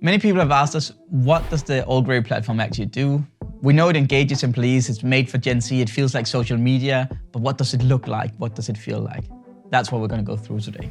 Many people have asked us, what does the Allgravy platform actually do? We know it engages employees, it's made for Gen Z, it feels like social media, but what does it look like? What does it feel like? That's what we're going to go through today.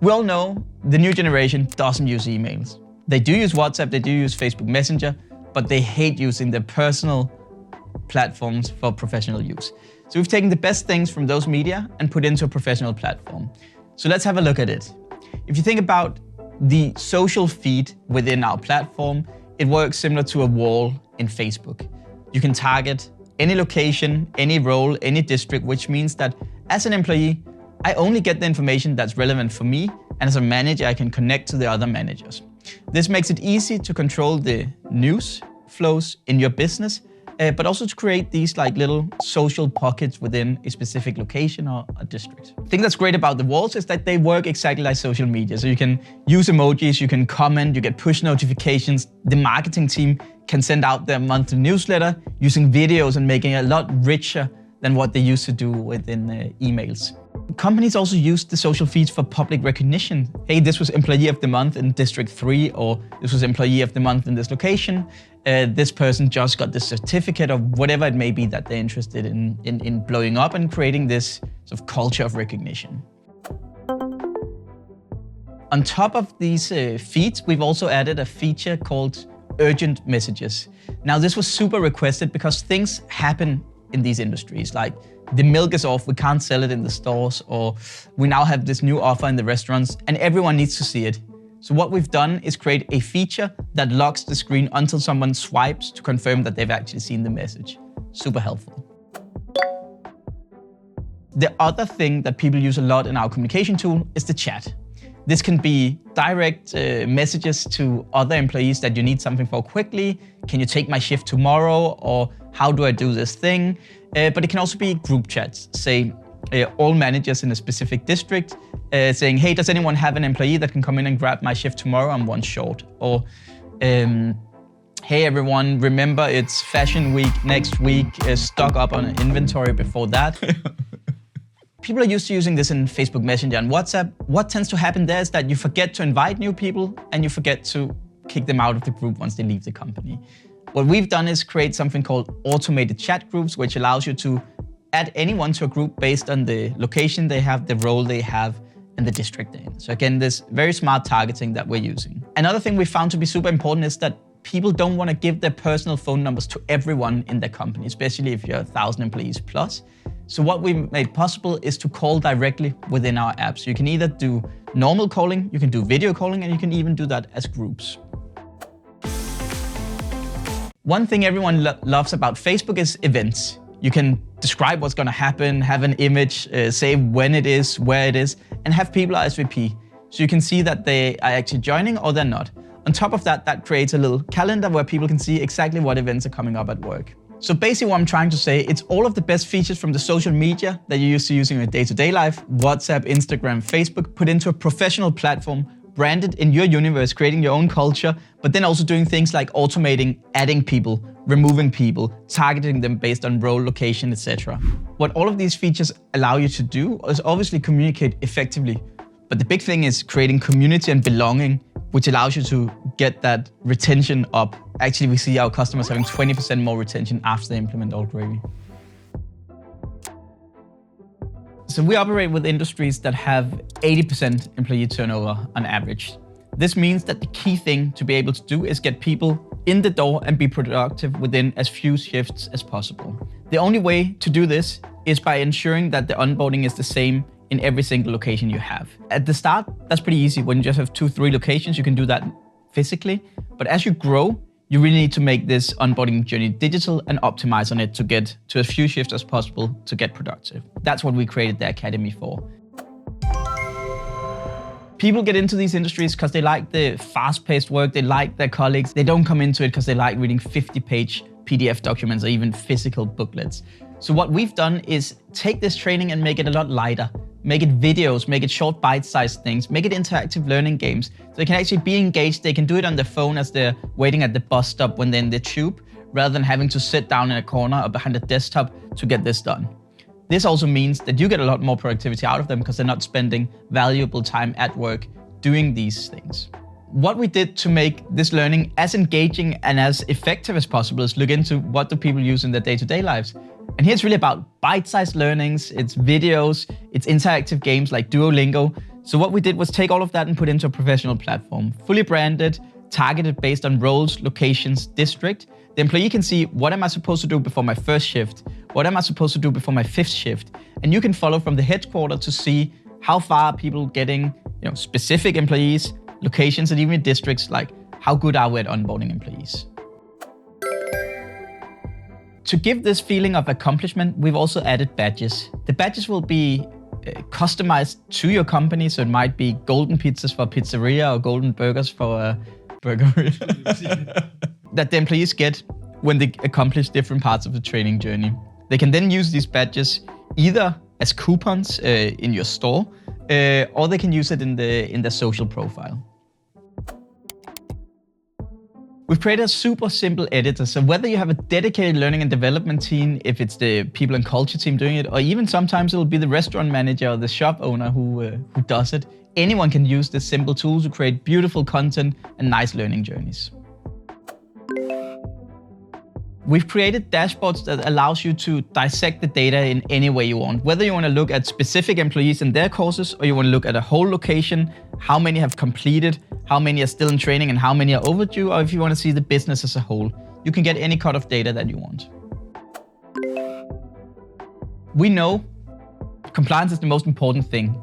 We all know the new generation doesn't use emails. They do use WhatsApp, they do use Facebook Messenger, but they hate using their personal platforms for professional use. So we've taken the best things from those media and put into a professional platform. So let's have a look at it. If you think about the social feed within our platform, it works similar to a wall in Facebook. You can target any location, any role, any district, which means that as an employee, I only get the information that's relevant for me, and as a manager, I can connect to the other managers. This makes it easy to control the news flows in your business, but also to create these little social pockets within a specific location or a district. The thing that's great about the walls is that they work exactly like social media. So you can use emojis, you can comment, you get push notifications. The marketing team can send out their monthly newsletter using videos and making it a lot richer than what they used to do within emails. Companies also use the social feeds for public recognition. Hey, this was Employee of the Month in District 3, or this was Employee of the Month in this location. This person just got this certificate, or whatever it may be that they're interested in blowing up and creating this sort of culture of recognition. On top of these feeds, we've also added a feature called urgent messages. Now, this was super requested because things happen in these industries, like the milk is off, we can't sell it in the stores, or we now have this new offer in the restaurants and everyone needs to see it. So what we've done is create a feature that locks the screen until someone swipes to confirm that they've actually seen the message. Super helpful. The other thing that people use a lot in our communication tool is the chat. This can be direct messages to other employees that you need something for quickly. Can you take my shift tomorrow? Or how do I do this thing? But it can also be group chats, say all managers in a specific district saying, hey, does anyone have an employee that can come in and grab my shift tomorrow? I'm one short. Or hey everyone, remember it's fashion week next week, stock up on inventory before that. People are used to using this in Facebook Messenger and WhatsApp. What tends to happen there is that you forget to invite new people and you forget to kick them out of the group once they leave the company. What we've done is create something called automated chat groups, which allows you to add anyone to a group based on the location they have, the role they have, and the district they're in. So again, this very smart targeting that we're using. Another thing we found to be super important is that people don't want to give their personal phone numbers to everyone in their company, especially if you're 1,000 employees plus. So what we made possible is to call directly within our app. So you can either do normal calling, you can do video calling, and you can even do that as groups. One thing everyone loves about Facebook is events. You can describe what's going to happen, have an image, say when it is, where it is, and have people RSVP. So you can see that they are actually joining or they're not. On top of that, that creates a little calendar where people can see exactly what events are coming up at work. So basically what I'm trying to say, it's all of the best features from the social media that you're used to using in your day-to-day life, WhatsApp, Instagram, Facebook, put into a professional platform, branded in your universe, creating your own culture, but then also doing things like automating, adding people, removing people, targeting them based on role, location, etc. What all of these features allow you to do is obviously communicate effectively. But the big thing is creating community and belonging, which allows you to get that retention up. Actually, we see our customers having 20% more retention after they implement Allgravy. So we operate with industries that have 80% employee turnover on average. This means that the key thing to be able to do is get people in the door and be productive within as few shifts as possible. The only way to do this is by ensuring that the onboarding is the same in every single location you have. At the start, that's pretty easy. When you just have 2-3 locations, you can do that physically. But as you grow, you really need to make this onboarding journey digital and optimize on it to get to as few shifts as possible to get productive. That's what we created the Academy for. People get into these industries because they like the fast-paced work, they like their colleagues. They don't come into it because they like reading 50-page PDF documents or even physical booklets. So what we've done is take this training and make it a lot lighter. Make it videos, make it short bite-sized things, make it interactive learning games. So they can actually be engaged. They can do it on their phone as they're waiting at the bus stop when they're in the tube, rather than having to sit down in a corner or behind a desktop to get this done. This also means that you get a lot more productivity out of them because they're not spending valuable time at work doing these things. What we did to make this learning as engaging and as effective as possible is look into what do people use in their day-to-day lives. And here it's really about bite-sized learnings, it's videos, it's interactive games like Duolingo. So what we did was take all of that and put into a professional platform, fully branded, targeted based on roles, locations, district. The employee can see, what am I supposed to do before my first shift? What am I supposed to do before my fifth shift? And you can follow from the headquarters to see how far are people getting, specific employees, locations, and even districts, like how good are we at onboarding employees. To give this feeling of accomplishment, we've also added badges. The badges will be customized to your company, so it might be golden pizzas for a pizzeria or golden burgers for a burgeria that the employees get when they accomplish different parts of the training journey. They can then use these badges either as coupons in your store, or they can use it in their social profile. We've created a super simple editor, so whether you have a dedicated learning and development team, if it's the people and culture team doing it, or even sometimes it'll be the restaurant manager or the shop owner who does it, anyone can use this simple tool to create beautiful content and nice learning journeys. We've created dashboards that allows you to dissect the data in any way you want. Whether you want to look at specific employees and their courses, or you want to look at a whole location, how many have completed, how many are still in training, and how many are overdue, or if you want to see the business as a whole, you can get any cut of data that you want. We know compliance is the most important thing.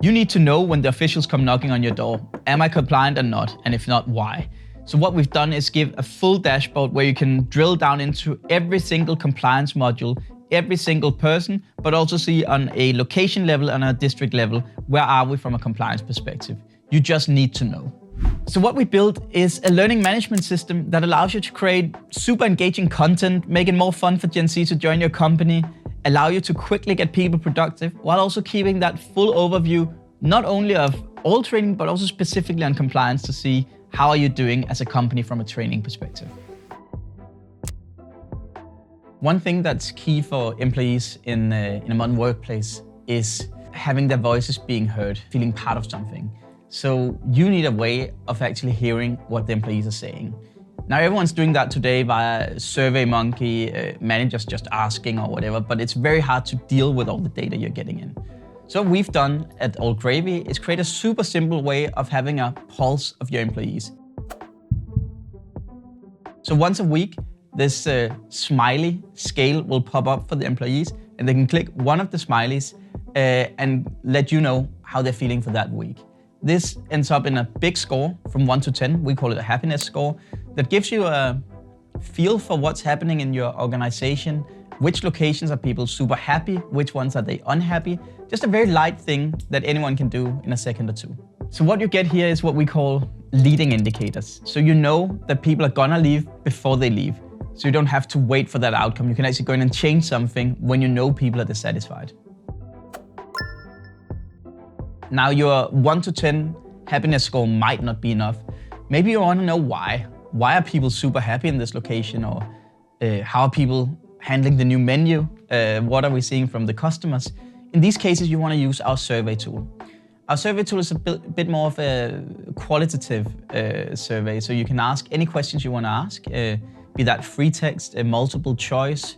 You need to know when the officials come knocking on your door, am I compliant or not? And if not, why? So what we've done is give a full dashboard where you can drill down into every single compliance module, every single person, but also see on a location level and a district level, where are we from a compliance perspective? You just need to know. So what we built is a learning management system that allows you to create super engaging content, make it more fun for Gen Z to join your company, allow you to quickly get people productive, while also keeping that full overview, not only of all training, but also specifically on compliance to see how are you doing as a company from a training perspective. One thing that's key for employees in a modern workplace is having their voices being heard, feeling part of something. So you need a way of actually hearing what the employees are saying. Now everyone's doing that today via SurveyMonkey, managers just asking or whatever, but it's very hard to deal with all the data you're getting in. So what we've done at All Gravy is create a super simple way of having a pulse of your employees. So once a week, this smiley scale will pop up for the employees, and they can click one of the smileys and let you know how they're feeling for that week. This ends up in a big score from 1 to 10. We call it a happiness score that gives you a feel for what's happening in your organization. Which locations are people super happy? Which ones are they unhappy? Just a very light thing that anyone can do in a second or two. So what you get here is what we call leading indicators. So you know that people are gonna leave before they leave. So you don't have to wait for that outcome. You can actually go in and change something when you know people are dissatisfied. Now your 1 to 10 happiness score might not be enough. Maybe you wanna know why. Why are people super happy in this location? Or how are people handling the new menu? What are we seeing from the customers? In these cases, you want to use our survey tool. Our survey tool is a bit more of a qualitative survey, so you can ask any questions you want to ask, be that free text, multiple choice,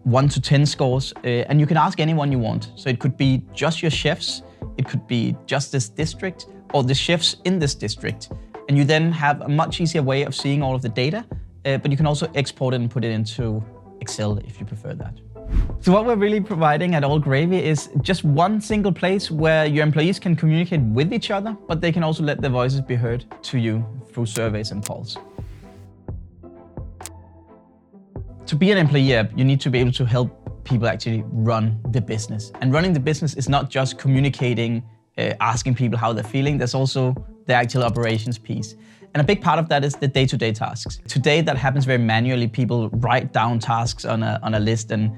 1 to 10 scores, and you can ask anyone you want. So it could be just your chefs, it could be just this district, or the chefs in this district. And you then have a much easier way of seeing all of the data, but you can also export it and put it into Excel if you prefer that. So what we're really providing at All Gravy is just one single place where your employees can communicate with each other, but they can also let their voices be heard to you through surveys and polls. To be an employee app, you need to be able to help people actually run the business. And running the business is not just communicating, asking people how they're feeling, there's also the actual operations piece. And a big part of that is the day-to-day tasks. Today, that happens very manually. People write down tasks on a list and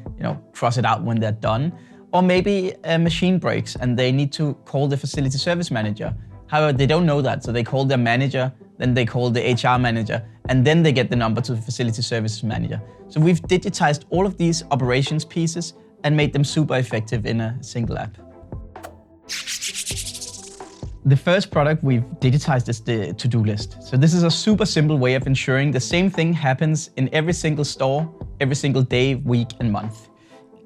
cross it out when they're done. Or maybe a machine breaks and they need to call the facility service manager. However, they don't know that, so they call their manager, then they call the HR manager, and then they get the number to the facility services manager. So we've digitized all of these operations pieces and made them super effective in a single app. The first product we've digitized is the to-do list. So this is a super simple way of ensuring the same thing happens in every single store, every single day, week, and month.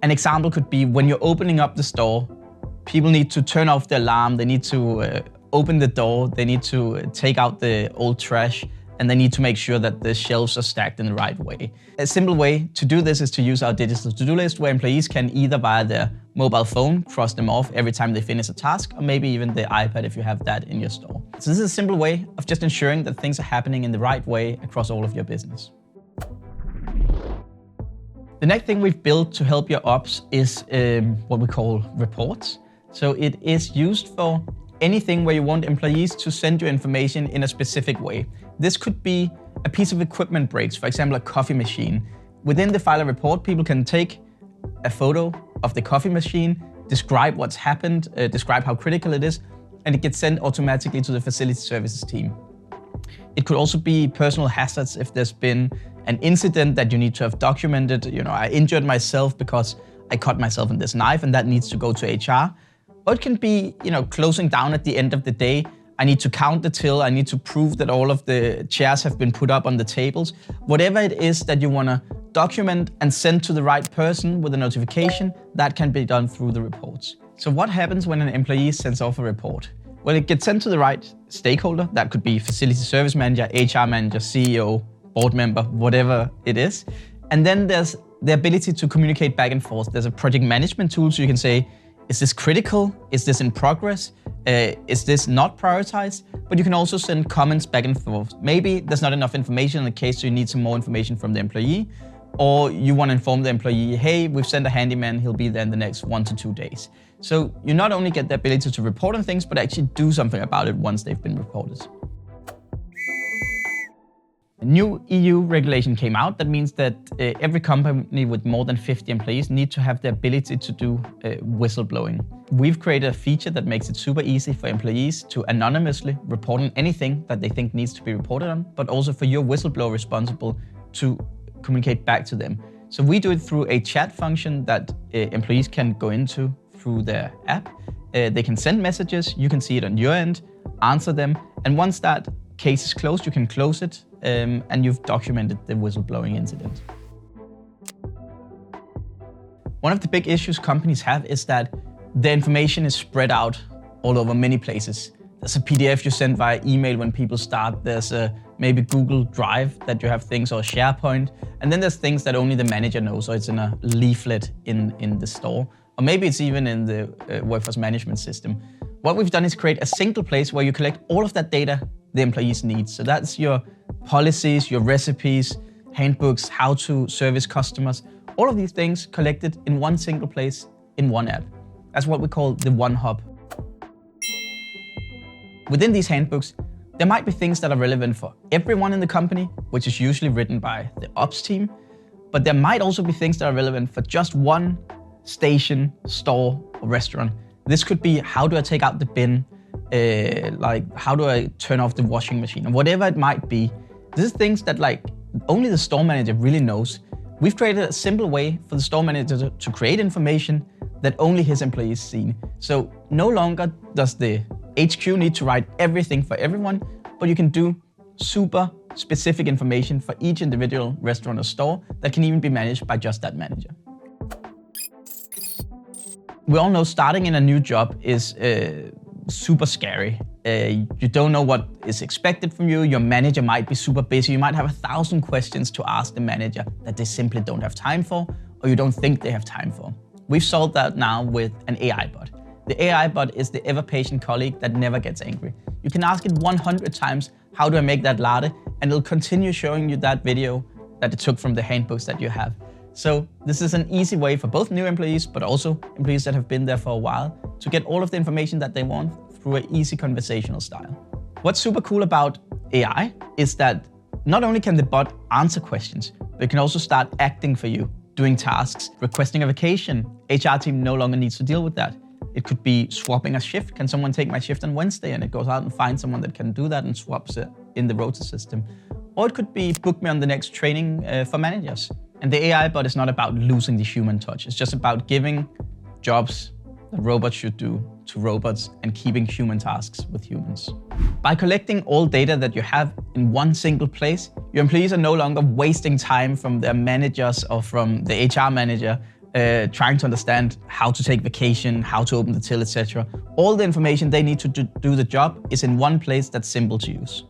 An example could be when you're opening up the store, people need to turn off the alarm, they need to open the door, they need to take out the old trash, and they need to make sure that the shelves are stacked in the right way. A simple way to do this is to use our digital to-do list, where employees can either via their mobile phone cross them off every time they finish a task, or maybe even the iPad if you have that in your store. So this is a simple way of just ensuring that things are happening in the right way across all of your business. The next thing we've built to help your ops is what we call reports. So it is used for anything where you want employees to send you information in a specific way. This could be a piece of equipment breaks, for example, a coffee machine. Within the file report, people can take a photo of the coffee machine, describe what's happened, describe how critical it is, and it gets sent automatically to the facility services team. It could also be personal hazards if there's been an incident that you need to have documented. You know, I injured myself because I cut myself in this knife and that needs to go to HR. Or it can be, closing down at the end of the day. I need to count the till, I need to prove that all of the chairs have been put up on the tables. Whatever it is that you want to document and send to the right person with a notification, that can be done through the reports. So what happens when an employee sends off a report? Well, it gets sent to the right stakeholder. That could be facility service manager, HR manager, CEO, board member, whatever it is. And then there's the ability to communicate back and forth. There's a project management tool, so you can say, is this critical? Is this in progress? Is this not prioritized? But you can also send comments back and forth. Maybe there's not enough information in the case, so you need some more information from the employee. Or you want to inform the employee, hey, we've sent a handyman, he'll be there in the next 1 to 2 days. So you not only get the ability to report on things, but actually do something about it once they've been reported. A new EU regulation came out that means that every company with more than 50 employees need to have the ability to do whistleblowing. We've created a feature that makes it super easy for employees to anonymously report on anything that they think needs to be reported on, but also for your whistleblower responsible to communicate back to them. So we do it through a chat function that employees can go into through their app. They can send messages, you can see it on your end, answer them, and once that case is closed, you can close it, and you've documented the whistleblowing incident. One of the big issues companies have is that the information is spread out all over many places. There's a PDF you send via email when people start. There's maybe Google Drive that you have things, or SharePoint. And then there's things that only the manager knows, or it's in a leaflet in the store. Or maybe it's even in the workforce management system. What we've done is create a single place where you collect all of that data the employees need. So that's your policies, your recipes, handbooks, how to service customers, all of these things collected in one single place in one app. That's what we call the One Hub. Within these handbooks, there might be things that are relevant for everyone in the company, which is usually written by the ops team, but there might also be things that are relevant for just one station, store, or restaurant. This could be, how do I take out the bin? Like, how do I turn off the washing machine? Or whatever it might be. This is things that only the store manager really knows. We've created a simple way for the store manager to create information that only his employees see. So no longer does the HQ need to write everything for everyone, but you can do super specific information for each individual restaurant or store that can even be managed by just that manager. We all know starting in a new job is super scary. You don't know what is expected from you. Your manager might be super busy. You might have 1,000 questions to ask the manager that they simply don't have time for, or you don't think they have time for. We've solved that now with an AI bot. The AI bot is the ever-patient colleague that never gets angry. You can ask it 100 times, how do I make that latte? And it'll continue showing you that video that it took from the handbooks that you have. So this is an easy way for both new employees, but also employees that have been there for a while, to get all of the information that they want through an easy conversational style. What's super cool about AI is that not only can the bot answer questions, but it can also start acting for you, doing tasks, requesting a vacation. HR team no longer needs to deal with that. It could be swapping a shift. Can someone take my shift on Wednesday? And it goes out and finds someone that can do that and swaps it in the rota system. Or it could be book me on the next training for managers. And the AI bot is not about losing the human touch. It's just about giving jobs that robots should do to robots and keeping human tasks with humans. By collecting all data that you have in one single place, your employees are no longer wasting time from their managers or from the HR manager trying to understand how to take vacation, how to open the till, etc. All the information they need to do the job is in one place that's simple to use.